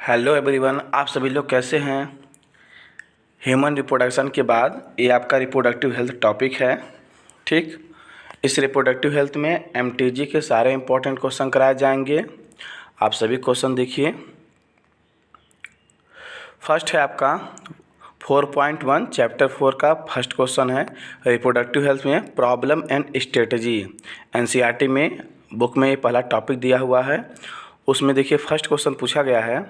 Hello everyone, आप सभी लोग कैसे हैं। ह्यूमन रिप्रोडक्शन के बाद ये आपका रिप्रोडक्टिव हेल्थ टॉपिक है। ठीक, इस रिप्रोडक्टिव हेल्थ में एमटीजी के सारे इंपॉर्टेंट क्वेश्चन कराए जाएंगे। आप सभी क्वेश्चन देखिए। फर्स्ट है आपका 4.1 चैप्टर 4 का फर्स्ट क्वेश्चन है रिप्रोडक्टिव हेल्थ में प्रॉब्लम एंड स्ट्रेटजी। एनसीईआरटी में बुक में ये पहला टॉपिक दिया हुआ है। उसमें देखिए फर्स्ट क्वेश्चन पूछा गया है,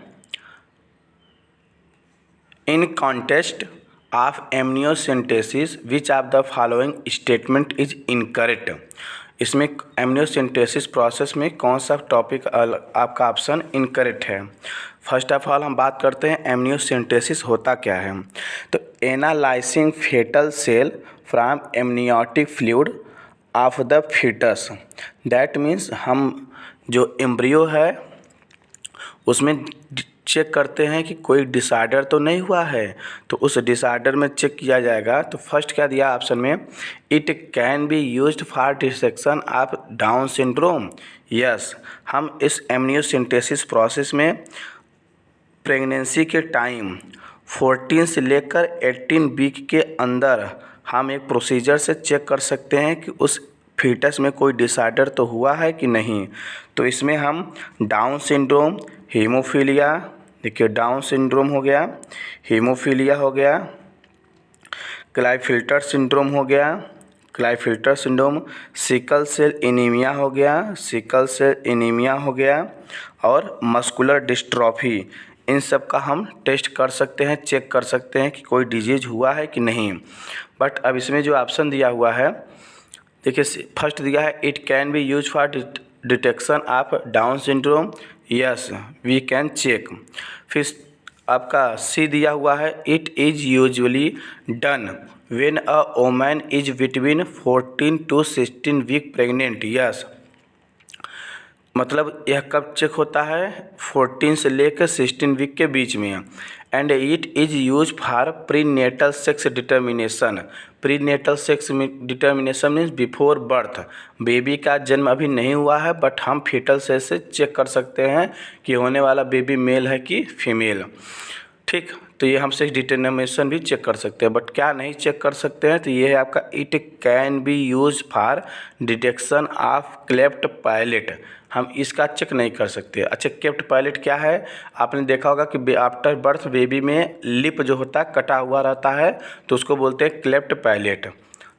in contest of amniocentesis which of the following statement is incorrect. इसमें एमनियोसेंटेसिस प्रोसेस में कौन सा टॉपिक आपका ऑप्शन इनकरेक्ट है। फर्स्ट ऑफ ऑल हम बात करते हैं एमनियोसेंटेसिस होता क्या है। तो analysing foetal cell from amniotic fluid of the foetus. That means हम जो एम्ब्रियो है उसमें चेक करते हैं कि कोई डिसऑर्डर तो नहीं हुआ है। तो उस डिसऑर्डर में चेक किया जाएगा। तो फर्स्ट क्या दिया ऑप्शन में, it can be used for dissection of Down syndrome. Yes, हम इस एमनियोसेंटेसिस प्रोसेस में प्रेगनेंसी के टाइम 14 से लेकर 18 वीक के अंदर हम एक प्रोसीजर से चेक कर सकते हैं कि उस फीटस में कोई डिसऑर्डर तो हुआ है कि नहीं। तो इसमें हम डाउन सिंड्रोम, हीमोफीलिया, देखिए डाउन सिंड्रोम हो गया, हीमोफीलिया हो गया, क्लाइफिल्टर सिंड्रोम हो गया, क्लाइफिल्टर सिंड्रोम, सिकल सेल एनीमिया हो गया, सिकल सेल एनीमिया हो गया, और मस्कुलर डिस्ट्रॉफी। इन सब का हम टेस्ट कर सकते हैं, चेक कर सकते हैं कि कोई डिजीज हुआ है कि नहीं। बट अब इसमें जो ऑप्शन दिया हुआ है, देखिए फर्स्ट दिया है it can be use for detection of Down syndrome. Yes, we can check. फिर आपका सी दिया हुआ है, it is usually done when a woman is between 14 to 16 week pregnant. Yes, मतलब यह कब चेक होता है, 14 से लेकर 16 वीक के बीच में। And it is use for prenatal sex determination. Prenatal sex determination means before birth. Baby का जन्म अभी नहीं हुआ है बट हम फीटल सेल से चेक कर सकते हैं कि होने वाला बेबी मेल है कि फीमेल। ठीक, तो ये हम सेक्स डिटर्मिनेशन भी चेक कर सकते हैं। बट क्या नहीं चेक कर सकते हैं, तो ये है आपका it can be use for detection of cleft pilot. हम इसका चेक नहीं कर सकते। अच्छा, क्लेफ्ट पायलेट क्या है, आपने देखा होगा कि आफ्टर बर्थ बेबी में लिप जो होता है कटा हुआ रहता है, तो उसको बोलते हैं cleft palate.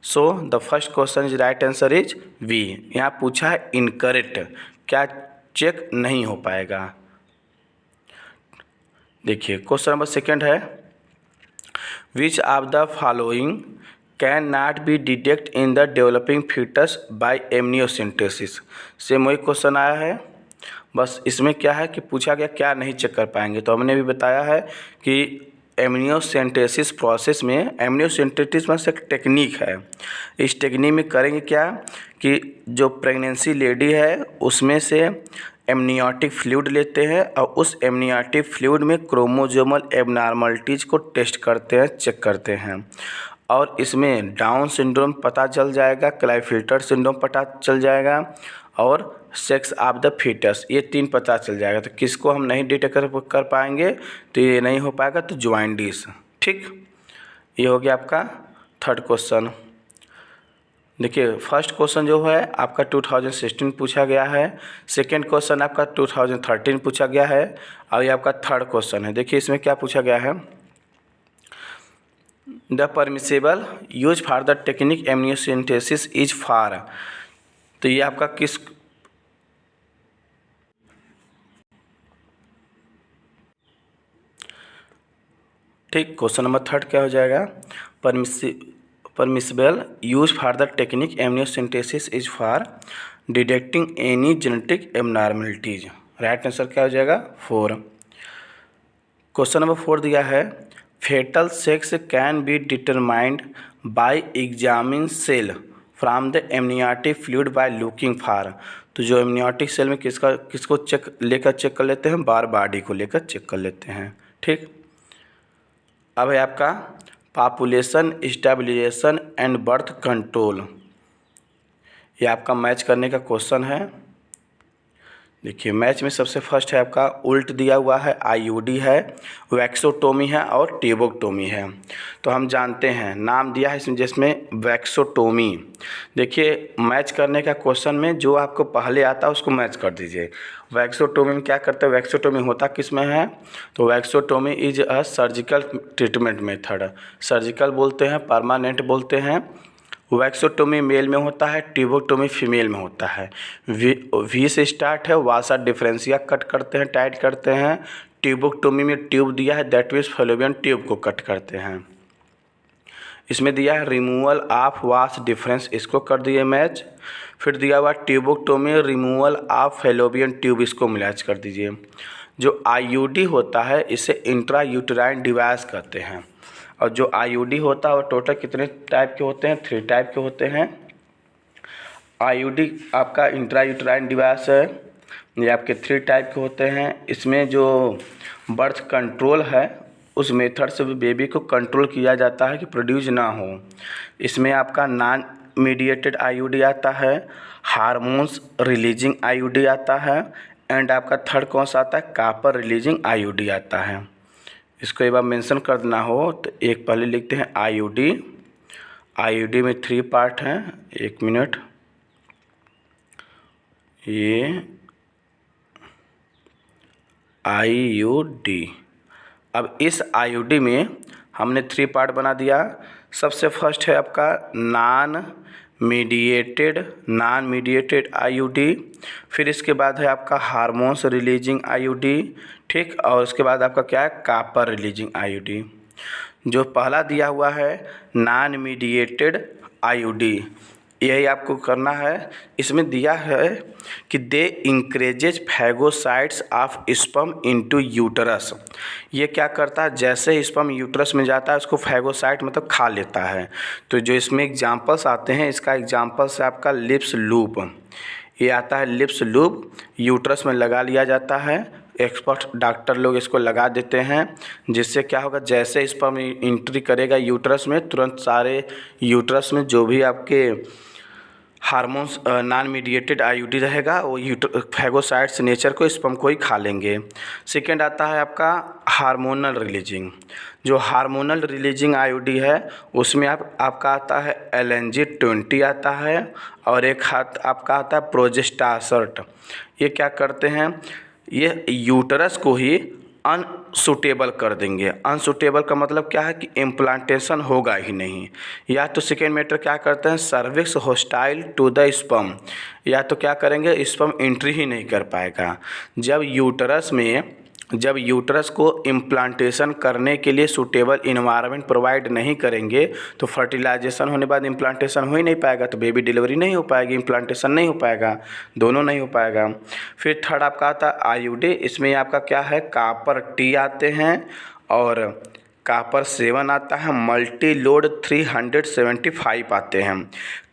So the first question is right answer is B. यहाँ पूछा है इनकरेक्ट, क्या चेक नहीं हो पाएगा। देखिए क्वेश्चन नंबर सेकेंड है, which of the following can not be detect in the developing foetus by amniocentesis. Same वही क्वेश्चन आया है, बस इसमें क्या है कि पूछा गया क्या नहीं चेक कर पाएंगे। तो हमने भी बताया है कि एमनियोसेंटेसिस प्रोसेस में, एमनियोसेंटेसिस में से एक टेक्निक है। इस टेक्निक में करेंगे क्या कि जो प्रेगनेंसी लेडी है उसमें से एमनियोटिक फ्लूइड लेते हैं और उस एमनियोटिक फ्लूइड में क्रोमोसोमल एबनॉर्मलिटीज़ को टेस्ट करते हैं, चेक करते हैं। और इसमें डाउन सिंड्रोम पता चल जाएगा, क्लाइफिल्टर सिंड्रोम पता चल जाएगा, और सेक्स ऑफ द फीटस, ये 3 पता चल जाएगा। तो किसको हम नहीं डिटेक्ट कर पाएंगे, तो ये नहीं हो पाएगा, तो ज्वाइंडिस। ठीक, ये हो गया आपका थर्ड क्वेश्चन। देखिए फर्स्ट क्वेश्चन जो है आपका 2016 पूछा गया है, सेकेंड क्वेश्चन आपका 2013 पूछा गया है, और ये आपका थर्ड क्वेश्चन है। देखिए इसमें क्या पूछा गया है, the permissible use for the technique amniocentesis is for. तो ये आपका किस, ठीक, क्वेश्चन नंबर थर्ड क्या हो जाएगा, permissible use for the technique amniocentesis is for detecting any genetic abnormalities. Right answer क्या हो जाएगा, 4। क्वेश्चन नंबर 4 दिया है, foetal sex can be determined by examine cell from the amniotic fluid by looking for. तो जो amniotic cell में किसको check कर लेते हैं, बार बॉडी को लेकर चेक कर लेते हैं। ठीक, अब है आपका population stabilisation and birth control. ये आपका मैच करने का क्वेश्चन है। देखिए मैच में सबसे फर्स्ट है आपका उल्ट दिया हुआ है, आईयूडी है, वैक्सोटोमी है और ट्यूबोक्टोमी है। तो हम जानते हैं नाम दिया है इसमें जिसमें वैक्सोटोमी। देखिए मैच करने का क्वेश्चन में जो आपको पहले आता है उसको मैच कर दीजिए। वैक्सोटोमी में क्या करते हैं, वैक्सोटोमी होता किस में है, तो vasectomy is a surgical treatment method. Surgical बोलते हैं, परमानेंट बोलते हैं। वैक्सोटोमी मेल में होता है, ट्यूबोक्टोमी फीमेल में होता है। वी से स्टार्ट है, वासा डिफरेंशिया कट करते हैं, टाइट करते हैं। ट्यूबोक्टोमी में ट्यूब दिया है, दैट मीन्स फेलोपियन ट्यूब को कट करते हैं। इसमें दिया है रिमूवल ऑफ वास डिफरेंस, इसको कर दिए मैच। फिर दिया हुआ ट्यूबोक्टोमी रिमूवल ऑफ फेलोपियन ट्यूब, इसको मैच कर दीजिए। जो आईयूडी होता है इसे इंट्रा यूटेराइन डिवाइस कहते हैं। और जो आईयूडी होता है वो टोटल कितने टाइप के होते हैं, 3 टाइप के होते हैं। आईयूडी आपका इंट्रा यूटेराइन डिवाइस है, ये आपके 3 टाइप के होते हैं। इसमें जो बर्थ कंट्रोल है उस मेथड से बेबी को कंट्रोल किया जाता है कि प्रोड्यूस ना हो। इसमें आपका नॉन मीडिएटेड आईयूडी आता है, हार्मोन्स रिलीजिंग आईयूडी आता है, एंड आपका थर्ड कौन सा आता है, कॉपर रिलीजिंग आईयूडी आता है। इसको एक बार मेंशन कर देना हो तो एक पहले लिखते हैं आईयूडी। आईयूडी में 3 पार्ट हैं, 1 मिनट। ये आईयूडी, अब इस आईयूडी में हमने 3 पार्ट बना दिया। सबसे फर्स्ट है आपका नॉन मीडिएटेड आईयूडी। फिर इसके बाद है आपका हार्मोन्स रिलीजिंग आईयूडी, ठीक। और उसके बाद आपका क्या है, कॉपर रिलीजिंग आईयूडी। जो पहला दिया हुआ है नॉन मीडिएटेड आईयूडी, यही आपको करना है। इसमें दिया है कि they increases phagocytes of sperm into uterus. ये क्या करता है, जैसे स्पर्म यूटरस में जाता है उसको फैगोसाइट मतलब खा लेता है। तो जो इसमें एग्जांपल्स आते हैं, इसका एग्जांपल्स है आपका लिप्स लूप। ये आता है लिप्स लूप, यूटरस में लगा लिया जाता है। एक्सपर्ट डॉक्टर लोग इसको लगा देते हैं, जिससे क्या होगा, जैसे स्पर्म एंट्री करेगा यूटरस में तुरंत सारे यूटरस में जो भी आपके हार्मोन्स नॉन मीडिएटेड आईयूडी रहेगा वो फैगोसाइट्स नेचर को स्पर्म को ही खा लेंगे। सेकेंड आता है आपका हार्मोनल रिलीजिंग। जो हार्मोनल रिलीजिंग आईयूडी है उसमें आपका आता है LNG-20 आता है, और एक हाथ आपका आता है प्रोजेस्टासर्ट। ये क्या करते हैं, ये यूटरस को ही अनसूटेबल कर देंगे। अनसूटेबल का मतलब क्या है कि इम्प्लांटेशन होगा ही नहीं। या तो सेकेंड मैटर क्या करते हैं, cervix hostile to the sperm, या तो क्या करेंगे, स्पर्म एंट्री ही नहीं कर पाएगा। जब यूटरस को इम्प्लांटेशन करने के लिए सूटेबल इन्वायरमेंट प्रोवाइड नहीं करेंगे तो फर्टिलाइजेशन होने बाद इम्प्लांटेशन हो ही नहीं पाएगा, तो बेबी डिलीवरी नहीं हो पाएगी, इम्प्लांटेशन नहीं हो पाएगा, दोनों नहीं हो पाएगा। फिर थर्ड आपका आता है आईयूडी। इसमें आपका क्या है, कॉपर टी आते हैं और कॉपर 7 आता है, मल्टी लोड 375 आते हैं।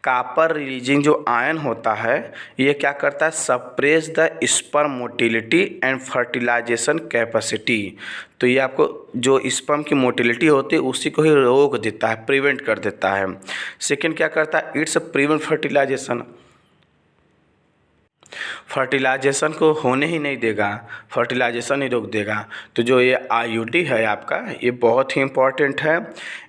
कॉपर रिलीजिंग जो आयन होता है ये क्या करता है, suppress the sperm motility and fertilisation capacity. तो ये आपको जो स्पर्म की मोटिलिटी होती है उसी को ही रोक देता है, प्रिवेंट कर देता है। सेकेंड क्या करता है, इट्स प्रिवेंट फर्टिलाइजेशन, फर्टिलाइजेशन को होने ही नहीं देगा, फर्टिलाइजेशन ही रोक देगा। तो जो ये आईयूडी है आपका, ये बहुत ही इम्पॉर्टेंट है।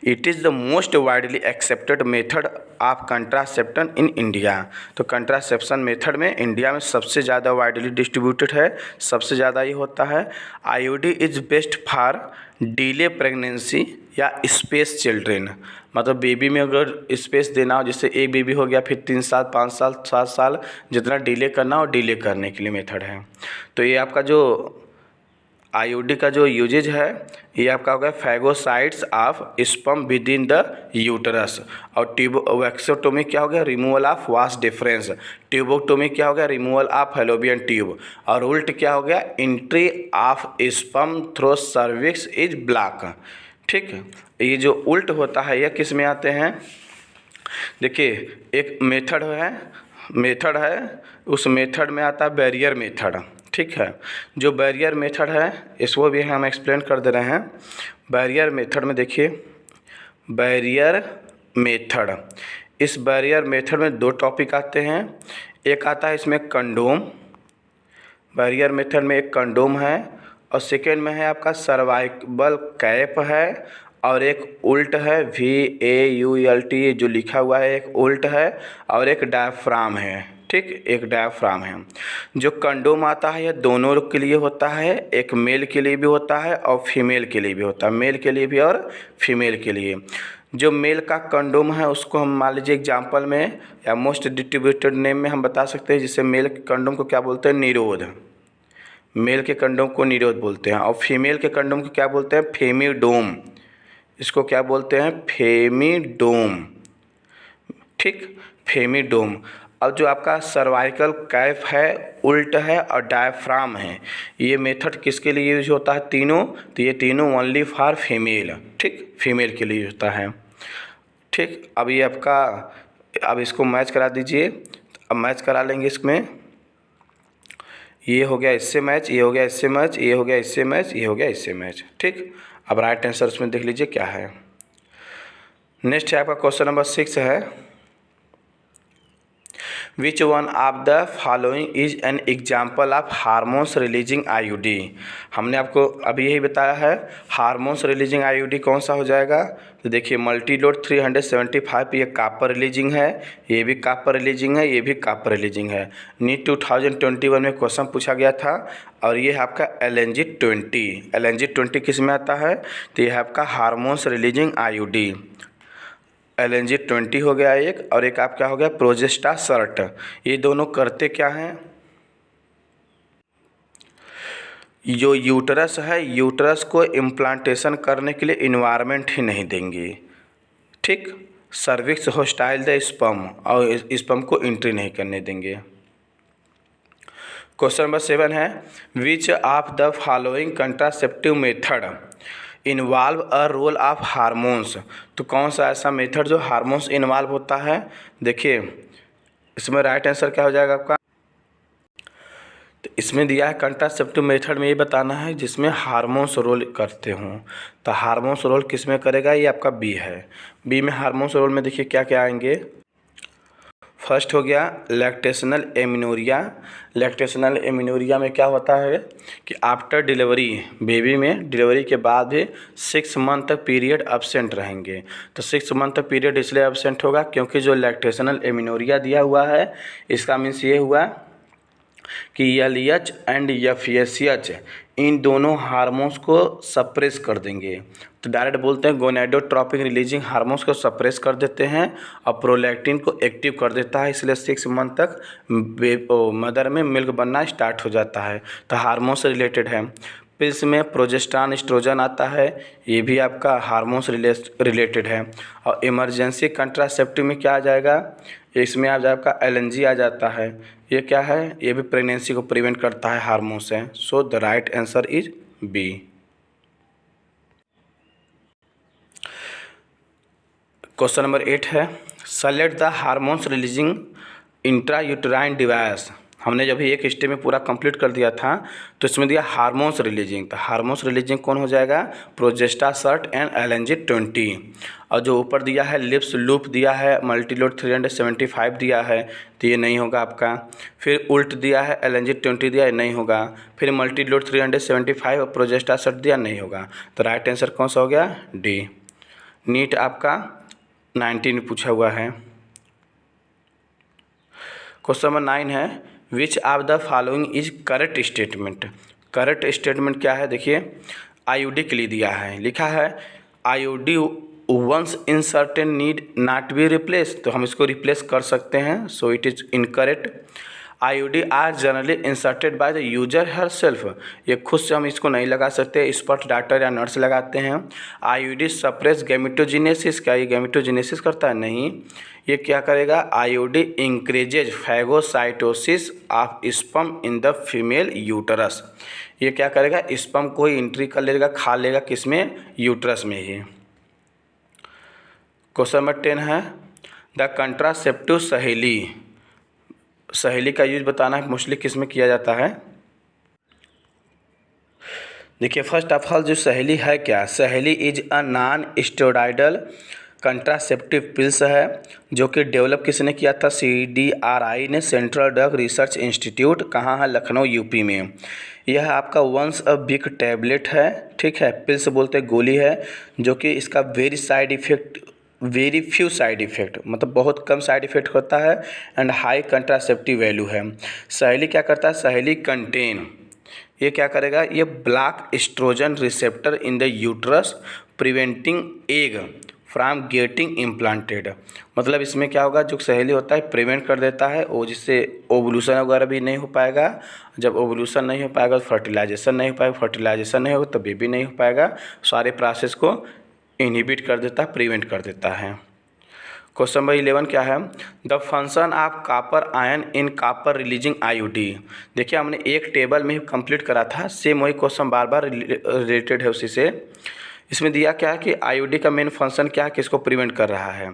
It is the most widely accepted method of contraception in India. तो कंट्रासेप्शन मेथड में इंडिया में सबसे ज़्यादा वाइडली डिस्ट्रीब्यूटेड है, सबसे ज़्यादा ये होता है। IUD is best for delay pregnancy या स्पेस चिल्ड्रेन, मतलब बेबी में अगर स्पेस देना हो, जैसे एक बेबी हो गया फिर 3 साल 5 साल 7 साल जितना डिले करना हो डिले करने के लिए मेथड है। तो ये आपका जो आईयूडी का जो यूजेज है ये आपका हो गया phagocytes of sperm with in the uterus. और वैक्सोटोमी क्या हो गया, रिमूवल ऑफ वास डिफरेंस। ट्यूबोक्टोमी क्या हो गया, रिमूवल ऑफ फेलोपियन ट्यूब। और उल्ट क्या हो गया, entry of sperm through cervix is block, ठीक है। ये जो उल्ट होता है यह किस में आते हैं, देखिए एक मेथड है, उस मेथड में आता है बैरियर मेथड, ठीक है। जो बैरियर मेथड है इसको भी हम एक्सप्लेन कर दे रहे हैं। बैरियर मेथड में देखिए, बैरियर मेथड, इस बैरियर मेथड में 2 टॉपिक आते हैं। एक आता है इसमें कंडोम, बैरियर मेथड में एक कंडोम है और सेकेंड में है आपका सर्वाइकल कैप है और एक उल्ट है VAULT जो लिखा हुआ है, एक उल्ट है और एक डायफ्राम है। ठीक, एक डायफ्राम है। जो कंडोम आता है यह दोनों के लिए होता है, एक मेल के लिए भी होता है और फीमेल के लिए भी होता है, मेल के लिए भी और फीमेल के लिए। जो मेल का कंडोम है उसको हम मान लीजिए एग्जाम्पल में या मोस्ट डिस्ट्रीब्यूटेड नेम में हम बता सकते हैं, जिससे मेल के कंडोम को क्या बोलते हैं, निरोध। मेल के कंडोम को निरोध बोलते हैं और फीमेल के कंडोम को क्या बोलते हैं, फेमिडोम। इसको क्या बोलते हैं, फेमिडोम। ठीक, फेमिडोम। अब जो आपका सर्वाइकल कैप है, उल्ट है और डायफ्राम है, ये मेथड किसके लिए यूज होता है, तीनों, तो ये तीनों ओनली फॉर फीमेल। ठीक, फीमेल के लिए होता है। ठीक, अब ये आपका, अब इसको मैच करा दीजिए। अब मैच करा लेंगे इसमें, ये हो गया इससे मैच, ये हो गया इससे मैच, ये हो गया इससे मैच, ये हो गया इससे मैच। ठीक, अब राइट आंसर उसमें देख लीजिए क्या है। नेक्स्ट है आपका क्वेश्चन नंबर 6 है, which one of the following is an example of hormones releasing IUD। हमने आपको अभी यही बताया है, हार्मोन्स रिलीजिंग IUD कौन सा हो जाएगा, तो देखिए मल्टीलोड 375 ये कॉपर रिलीजिंग है, ये भी कॉपर रिलीजिंग है, ये भी कॉपर रिलीजिंग है। नीट 2021 में क्वेश्चन पूछा गया था। और ये है आपका LNG20 किस में आता है, तो ये है आपका हार्मोन्स रिलीजिंग IUD। LNG20 हो गया एक, और एक आपका हो गया प्रोजेस्टासर्ट। ये दोनों करते क्या हैं, जो यूटरस है, यूटरस को इम्प्लांटेशन करने के लिए इन्वायरमेंट ही नहीं देंगे। ठीक, सर्विक्स होस्टाइल द स्पर्म, और स्पर्म को एंट्री नहीं करने देंगे। क्वेश्चन नंबर 7 है, which of the following contraceptive method involve a role of hormones. तो कौन सा ऐसा मेथड जो हार्मोन्स इन्वॉल्व होता है, देखिए इसमें राइट आंसर क्या हो जाएगा आपका, तो इसमें दिया है कंट्रासेप्टिव मेथड में ये बताना है जिसमें हार्मोन्स रोल करते हों। तो हार्मोन्स रोल किस में करेगा, ये आपका बी है। बी में हार्मोन्स रोल में देखिए क्या क्या आएंगे। फर्स्ट हो गया लैक्टेशनल एमिनोरिया। लैक्टेशनल एमिनोरिया में क्या होता है कि आफ्टर डिलीवरी, बेबी में डिलीवरी के बाद भी 6 मंथ तक पीरियड एब्सेंट रहेंगे। तो 6 मंथ तक पीरियड इसलिए एब्सेंट होगा क्योंकि जो लैक्टेशनल एमिनोरिया दिया हुआ है इसका मीन्स ये हुआ कि LH एंड FSH इन दोनों हार्मोन्स को सप्रेस कर देंगे। तो डायरेक्ट बोलते हैं गोनेडोट्रोपिक रिलीजिंग हार्मोन्स को सप्रेस कर देते हैं और प्रोलैक्टिन को एक्टिव कर देता है, इसलिए 6 मंथ तक मदर में मिल्क बनना स्टार्ट हो जाता है। तो हार्मोन से रिलेटेड है। पिल्स में प्रोजेस्टेरॉन एस्ट्रोजन आता है, ये भी आपका हार्मोन से रिलेटेड है। और इमरजेंसी कंट्रासेप्टिव में क्या आ जाएगा, इसमें आ जाएगा आपका LNG आ जाता है। ये क्या है, ये भी प्रेगनेंसी को प्रिवेंट करता है हार्मोन से। So the right answer is B. Question number 8 है, select the hormones releasing intrauterine device. हमने जब एक स्टेप में पूरा कंप्लीट कर दिया था तो इसमें दिया हार्मोन्स रिलीजिंग। तो हार्मोन्स रिलीजिंग कौन हो जाएगा, प्रोजेस्टासर्ट एंड LNG20। और जो ऊपर दिया है लिप्स लूप दिया है, मल्टीलोड 375 दिया है, तो ये नहीं होगा आपका। फिर उल्ट दिया है, LNG20 दिया है, नहीं होगा। फिर मल्टीलोड 375 और प्रोजेस्टासर्ट दिया, नहीं होगा। तो राइट आंसर कौन सा हो गया, डी। नीट आपका 19 में पूछा हुआ है। क्वेश्चन नंबर 9 है, which of the following is correct statement. Correct statement क्या है, देखिए IUD के लिए दिया है, लिखा है IUD once inserted need not be replace. तो हम इसको रिप्लेस कर सकते हैं, so it is incorrect. IUD are generally inserted by the user herself. ये खुद से हम इसको नहीं लगा सकते, इस पर डॉक्टर या नर्स लगाते हैं। IUD सप्रेस गैमेटोजेनेसिस, क्या ये गैमेटोजेनेसिस करता है, नहीं। ये क्या करेगा, IUD increases phagocytosis of sperm in the female uterus. ये क्या करेगा, स्पर्म को ही एंट्री कर लेगा, खा लेगा, किसमें, यूटरस में ही। क्वेश्चन नंबर 10 है, द कंट्रासेप्टिव सहेली। सहेली का यूज बताना है, मोस्टली किस में किया जाता है। देखिए फर्स्ट ऑफ ऑल जो सहेली है क्या, सहेली is a non steroidal contraceptive pills है, जो कि डेवलप किसने किया था? CDRI ने, सेंट्रल ड्रग रिसर्च इंस्टीट्यूट। कहाँ है? लखनऊ यूपी में। यह आपका वंस अ वीक टैबलेट है, ठीक है। पिल्स बोलते गोली है, जो कि इसका वेरी फ्यू साइड इफ़ेक्ट, मतलब बहुत कम साइड इफ़ेक्ट होता है, एंड हाई कंट्रासेप्टिव वैल्यू है। सहेली क्या करता है? सहेली कंटेन, ये क्या करेगा? ये block oestrogen receptor in the uterus, preventing egg from getting implanted. मतलब इसमें क्या होगा? जो सहेली होता है प्रिवेंट कर देता है, वो जिससे ओवुलेशन वगैरह भी नहीं हो पाएगा। जब ओवुलेशन नहीं हो पाएगा तो फर्टिलाइजेशन नहीं हो पाएगा, फर्टिलाइजेशन नहीं होगा तो बेबी नहीं हो पाएगा। सारे प्रोसेस को इनहिबिट कर देता है, प्रिवेंट कर देता है। क्वेश्चन नंबर 11 क्या है? The function of copper ion in copper releasing IOD. देखिए हमने एक टेबल में कंप्लीट करा था, सेम वही क्वेश्चन बार बार रिलेटेड है उसी से। इसमें दिया क्या है कि आईओडी का मेन फंक्शन क्या है, किसको प्रिवेंट कर रहा है,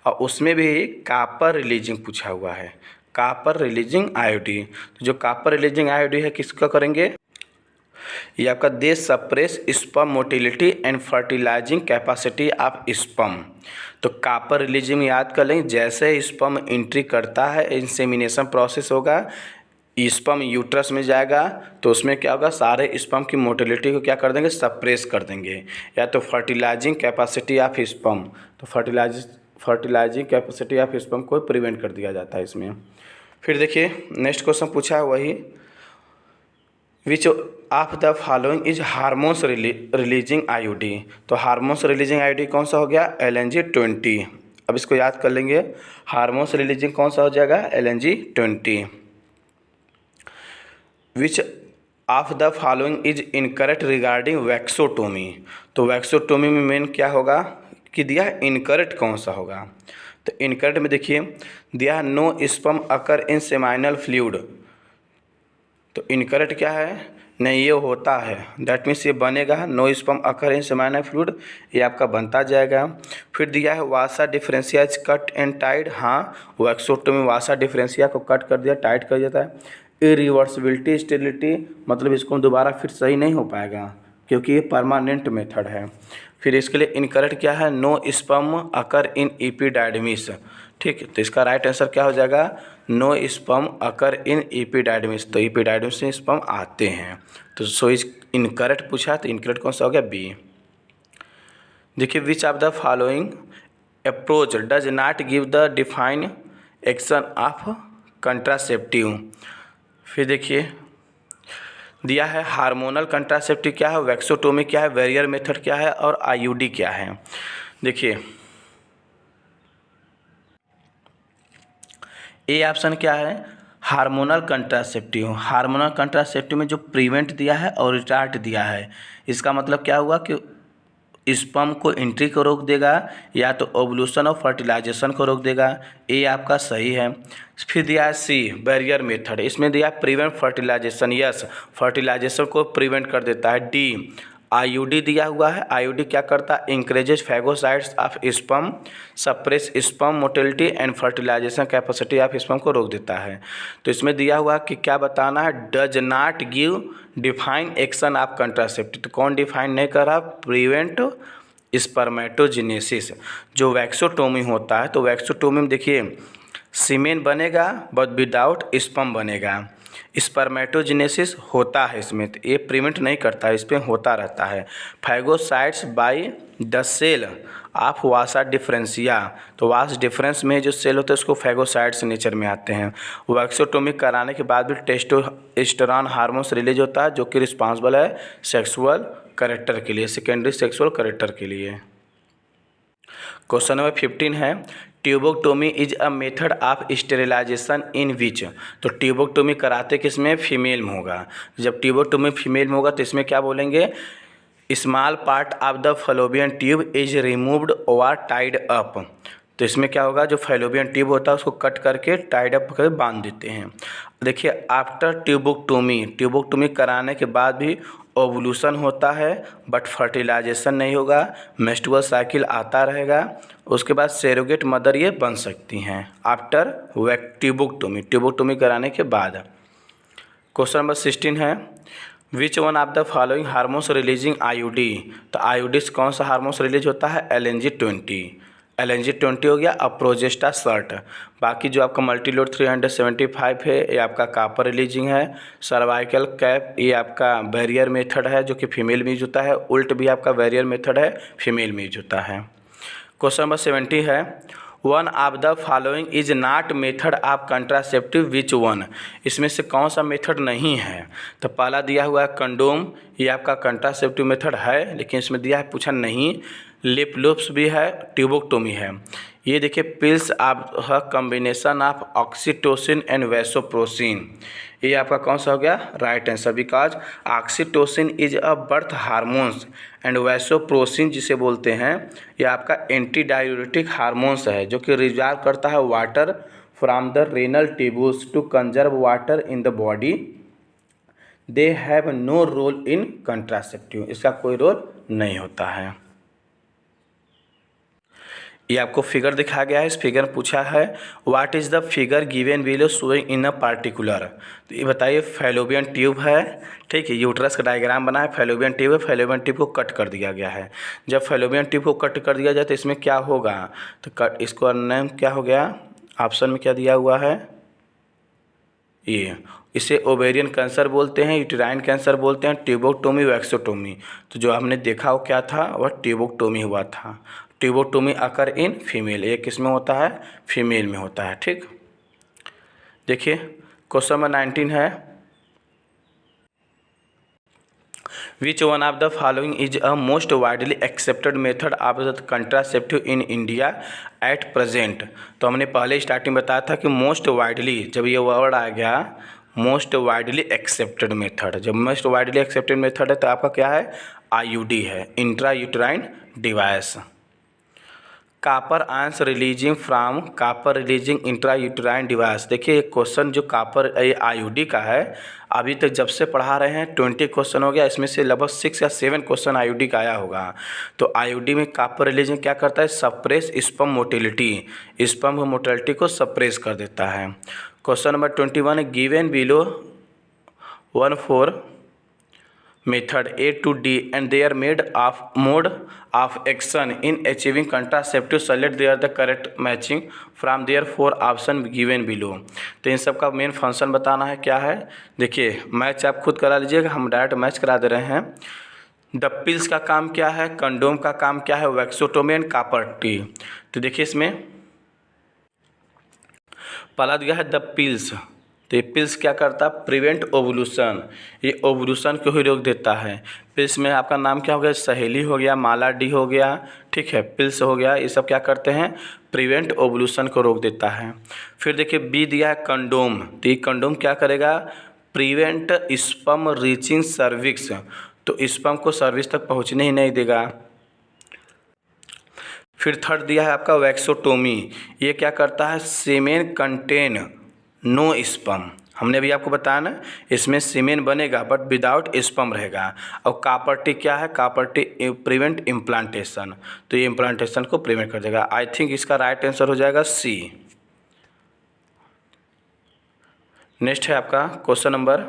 और उसमें भी कॉपर रिलीजिंग पूछा हुआ है, कॉपर रिलीजिंग आईओडी। तो जो कॉपर रिलीजिंग आईओडी है किसका करेंगे? ये आपका they suppress sperm motility and fertilizing capacity of sperm. तो कॉपर रिलीजिंग याद कर लें, जैसे स्पर्म एंट्री करता है, इंसेमिनेशन प्रोसेस होगा, स्पर्म यूट्रस में जाएगा, तो उसमें क्या होगा? सारे स्पर्म की मोटिलिटी को क्या कर देंगे? सप्रेस कर देंगे। या तो फर्टिलाइजिंग कैपेसिटी ऑफ स्पर्म, तो फर्टिलाइजिंग कैपेसिटी ऑफ स्पर्म को प्रिवेंट कर दिया जाता है इसमें। फिर देखिए नेक्स्ट क्वेश्चन पूछा है वही, विच of the following is hormones releasing IOD. तो हार्मोन्स रिलीजिंग आईओडी कौन सा हो गया? LNG-20। अब इसको याद कर लेंगे, हार्मोन्स रिलीजिंग कौन सा हो जाएगा? LNG-20। Which of the following is incorrect regarding vasectomy. तो वैक्सोटोमी में मेन क्या होगा कि दिया इनकरेक्ट कौन सा होगा? तो इनकरेक्ट में देखिए दिया no sperm occur in seminal fluid. तो इनकरेक्ट क्या है? नहीं, ये होता है, दैट मीन्स ये बनेगा। No sperm occur in seminal fluid, ये आपका बनता जाएगा। फिर दिया है vasa deferentia is cut and tied. हाँ, वैक्सोटोमी वासा डिफरेंशिया को कट कर दिया, टाइट कर देता है। इरिवर्सिबिलिटी स्टेरिलिटी, मतलब इसको दोबारा फिर सही नहीं हो पाएगा, क्योंकि ये परमानेंट मेथड है। फिर इसके लिए इनकरेक्ट क्या है? नो स्पर्म अकर इन एपिडाइडमिस। ठीक, तो इसका राइट आंसर क्या हो जाएगा? नो स्पर्म अकर इन एपिडाइडमिस। तो एपिडाइडमिस से स्पर्म आते हैं, तो सो इज इनकरेक्ट पूछा, तो इनकरेक्ट कौन सा हो गया? बी। देखिए विच of the following approach does not give the define action of contraceptive. फिर देखिए दिया है हार्मोनल कंट्रासेप्टिव क्या है, वैक्सोटोमी क्या है, वेरियर मेथड क्या है, और आईयूडी क्या है। देखिए ए ऑप्शन क्या है? Hormonal contraceptive. हार्मोनल कंट्रासेप्टिव में जो प्रिवेंट दिया है और रिटार्ड दिया है, इसका मतलब क्या हुआ कि स्पर्म को एंट्री को रोक देगा, या तो ओवुलेशन और फर्टिलाइजेशन को रोक देगा। ए आपका सही है। फिर दिया है सी बैरियर मेथड, इसमें दिया है प्रिवेंट फर्टिलाइजेशन, यस फर्टिलाइजेशन को प्रिवेंट कर देता है। डी आईयूडी दिया हुआ है, आईयूडी क्या करता है? Increases phagocytes of sperm, suppress sperm motility and fertilisation capacity of sperm को रोक देता है। तो इसमें दिया हुआ कि क्या बताना है? Does not give define action of contraceptive. तो कौन डिफाइन नहीं कर रहा? Prevent spermatogenesis. जो वैक्सोटोमी होता है, तो वैक्सोटोमी में देखिए सीमेन बनेगा बट विदाउट स्पर्म बनेगा। स्पर्मेटोजेनेसिस होता है इसमें, तो ये प्रिवेंट नहीं करता है, इस पर होता रहता है। Phagocytes by the cell of vasa deferentia. तो वास डिफरेंस में जो सेल होते हैं उसको फैगोसाइट्स नेचर में आते हैं। वैक्सोटोमी कराने के बाद भी टेस्टोस्टेरोन हार्मोन्स रिलीज होता है, जो कि रिस्पॉन्सिबल है सेक्सुअल कैरेक्टर के लिए, सेकेंडरी सेक्सुअल कैरेक्टर के लिए। क्वेश्चन नंबर 15 है tubectomy is a method of sterilisation in which. तो ट्यूबोक्टोमी कराते किस में? फीमेल में होगा। जब ट्यूबोक्टोमी फीमेल में होगा तो इसमें क्या बोलेंगे? Small part of the fallopian tube is removed और टाइड अप। तो इसमें क्या होगा? जो फैलोपियन ट्यूब होता है उसको कट करके टाइड अप करके बांध देते हैं। देखिए आफ्टर ट्यूबोक्टोमी कराने के बाद भी ओवुलेशन होता है, बट फर्टिलाइजेशन नहीं होगा, मेंस्ट्रुअल साइकिल आता रहेगा। उसके बाद सेरोगेट मदर ये बन सकती हैं आफ्टर ट्यूबोक्टोमी कराने के बाद। क्वेश्चन नंबर 16 है which one of the following hormones releasing IUD. तो आईयूडी से कौन सा हार्मोन्स रिलीज होता है? LNG-20। LNG-20 हो गया, अप्रोजेस्टा सर्ट। बाकी जो आपका मल्टीलोड 375 है ये आपका कापर रिलीजिंग है। सर्वाइकल कैप ये आपका बैरियर मेथड है जो कि फीमेल में यूज होता है। उल्ट भी आपका बैरियर मेथड है, फीमेल में यूज होता है। क्वेश्चन नंबर 70 है, one of the following is not method of contraceptive which one. इसमें से कौन सा मेथड नहीं है? तो पहला दिया हुआ है कंडोम, ये आपका कंट्रासेप्टिव मेथड है, लेकिन इसमें दिया है पूछा नहीं। लिप लूप्स भी है, ट्यूबोक्टोमी है। ये देखिए pills of combination of oxytocin and vasopressin, ये आपका कौन सा हो गया? Right answer, because oxytocin is a birth hormones and vasopressin जिसे बोलते हैं ये आपका एंटी डायूरेटिक हार्मोन्स है जो कि रिजर्व करता है water from the renal tubules to conserve water in the body. They have no role in contraceptive, इसका कोई रोल नहीं होता है। ये आपको फिगर दिखाया गया है। इस फिगर में पूछा है what is the figure given below showing in a particular. तो ये बताइए फैलोपियन ट्यूब है, ठीक है, यूट्रस का डायग्राम बना है, फैलोपियन ट्यूब है, फैलोपियन ट्यूब को कट कर दिया गया है। जब फैलोपियन ट्यूब को कट कर दिया जाए तो इसमें क्या होगा? तो कट, इसको नेम क्या हो गया? ऑप्शन में क्या दिया हुआ है? ये इसे ओवेरियन कैंसर बोलते हैं, यूटेराइन कैंसर बोलते हैं, ट्यूबोक्टोमी, वैक्सोटोमी। तो जो हमने देखा वो क्या था? वह ट्यूबोक्टोमी हुआ था। ट्यूबोक्टोमी अकर इन फीमेल, ये किस में होता है? फीमेल में होता है। ठीक, देखिए क्वेश्चन नंबर 19 है, which one of the following is a most widely accepted method of the contraceptive in India at present. तो हमने पहले स्टार्टिंग बताया था कि मोस्ट वाइडली, जब ये वर्ड आ गया मोस्ट वाइडली एक्सेप्टेड मेथड, जब मोस्ट वाइडली एक्सेप्टेड मेथड है तो आपका क्या है? IUD है, intra uterine device. Copper ions releasing from copper releasing intra uterine device. देखिए एक क्वेश्चन जो कापर IUD का है, अभी तक जब से पढ़ा रहे हैं 20 क्वेश्चन हो गया, इसमें से लगभग 6 या 7 क्वेश्चन IUD का आया होगा। तो IUD में कापर रिलीजिंग क्या करता है? Suppress sperm motility, sperm motility को सप्रेस कर देता है। Question number 21, given below 1-4 method A to D and they are made of mode of action in achieving contraceptive, select there the correct matching from their 4 option given below। तो इन सब का main function बताना है क्या है। देखिए match आप खुद करा लीजिएगा, हम डायरेक्ट मैच करा दे रहे हैं। द पिल्स का काम क्या है? कंडोम का काम क्या है? वैक्सोटोमी एंड कापर टी। तो देखिए इसमें पहला दिया है द पिल्स, तो ये पिल्स क्या करता है? प्रिवेंट ओवुलेशन, ये ओवुलेशन को ही रोक देता है। पिल्स में आपका नाम क्या हो गया? सहेली हो गया, माला डी हो गया, ठीक है, पिल्स हो गया, ये सब क्या करते हैं? प्रिवेंट ओवुलेशन को रोक देता है। फिर देखिए बी दिया है कंडोम, तो ये कंडोम क्या करेगा? प्रिवेंट स्पर्म रीचिंग सर्विक्स, तो स्पर्म को सर्विस तक पहुँचने ही नहीं देगा। फिर थर्ड दिया है आपका वैक्सोटोमी, ये क्या करता है? सीमेन कंटेन नो स्पर्म, हमने भी आपको बताया ना, इसमें सीमेन बनेगा बट विदाउट स्पर्म रहेगा। और कापर्टी क्या है? कापर्टी प्रिवेंट इम्प्लांटेशन, तो ये इम्प्लांटेशन को प्रिवेंट कर देगा। आई थिंक इसका राइट आंसर हो जाएगा C। नेक्स्ट है आपका क्वेश्चन नंबर,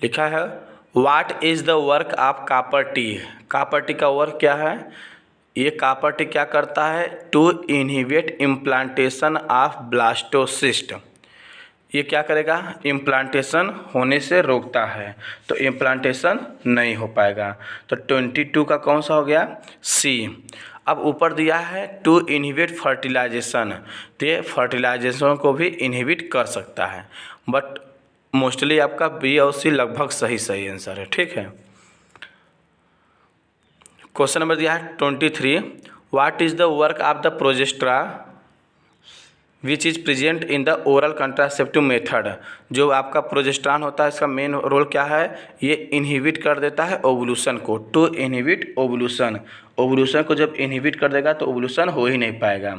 लिखा है what is the work of copper T. Copper T का वर्क क्या है? ये कापर टी क्या करता है? To inhibit implantation of blastocyst, ये क्या करेगा? इम्प्लांटेशन होने से रोकता है, तो इम्प्लांटेशन नहीं हो पाएगा। तो 22 का कौन सा हो गया? C। अब ऊपर दिया है टू इनहिबिट फर्टिलाइजेशन, तो ये फर्टिलाइजेशन को भी इनहिबिट कर सकता है, बट मोस्टली आपका B और C लगभग सही आंसर है। ठीक है, क्वेश्चन नंबर दिया है 23, what is the work of the progesterone which is present in the oral contraceptive method. जो आपका प्रोजेस्टेरॉन होता है इसका मेन रोल क्या है? ये इनहिबिट कर देता है ओवुलेशन को, टू इनहिबिट ओवुलेशन, ओवुलेशन को जब इनहिबिट कर देगा तो ओवुलेशन हो ही नहीं पाएगा।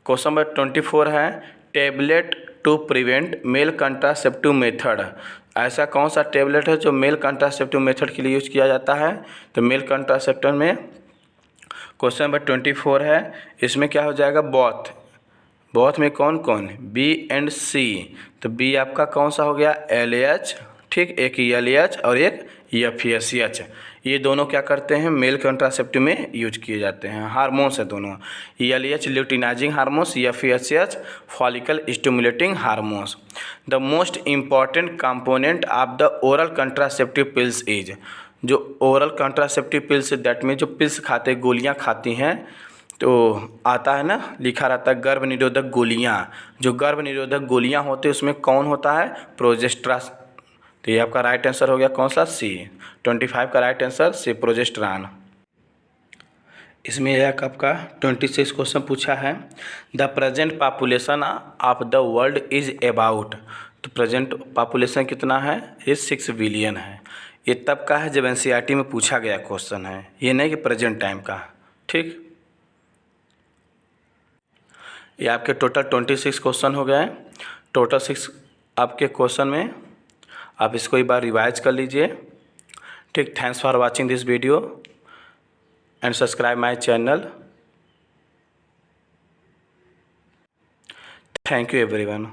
क्वेश्चन नंबर 24 है, tablet to prevent male contraceptive method, ऐसा कौन सा टेबलेट है जो मेल कंट्रासेप्टिव मेथड के लिए यूज किया जाता है? तो मेल कंट्रासेप्टिव में क्वेश्चन नंबर 24 है, इसमें क्या हो जाएगा? बोथ में कौन कौन? B and C। तो B आपका कौन सा हो गया? LH, ठीक, एक LH और एक FSH, ये दोनों क्या करते हैं, मेल कंट्रासेप्टिव में यूज किए जाते हैं। हार्मोन्स है दोनों, LH luteinizing hormones, FSH follicle stimulating hormones. The most important component of the oral contraceptive pills is, जो oral contraceptive pills that mean जो पिल्स खाते गोलियाँ खाती हैं, तो आता है ना, लिखा रहता है गर्भ निरोधक गोलियाँ। जो गर्भ निरोधक गोलियाँ होती है उसमें कौन होता है, प्रोजेस्ट्रास। तो ये आपका राइट आंसर हो गया कौन सा, C। 25 का राइट आंसर C, प्रोजेस्ट्रान। इसमें एक आपका 26 क्वेश्चन पूछा है, the present population of the world is about. तो प्रेजेंट पॉपुलेशन कितना है, ये 6 बिलियन है। ये तब का है जब NCERT में पूछा गया क्वेश्चन है, ये नहीं कि प्रेजेंट टाइम का। ठीक, ये आपके टोटल 26 क्वेश्चन हो गए हैं। टोटल 6 आपके क्वेश्चन में आप इसको एक बार रिवाइज कर लीजिए। ठीक, thanks for watching this video and subscribe my channel. Thank you everyone.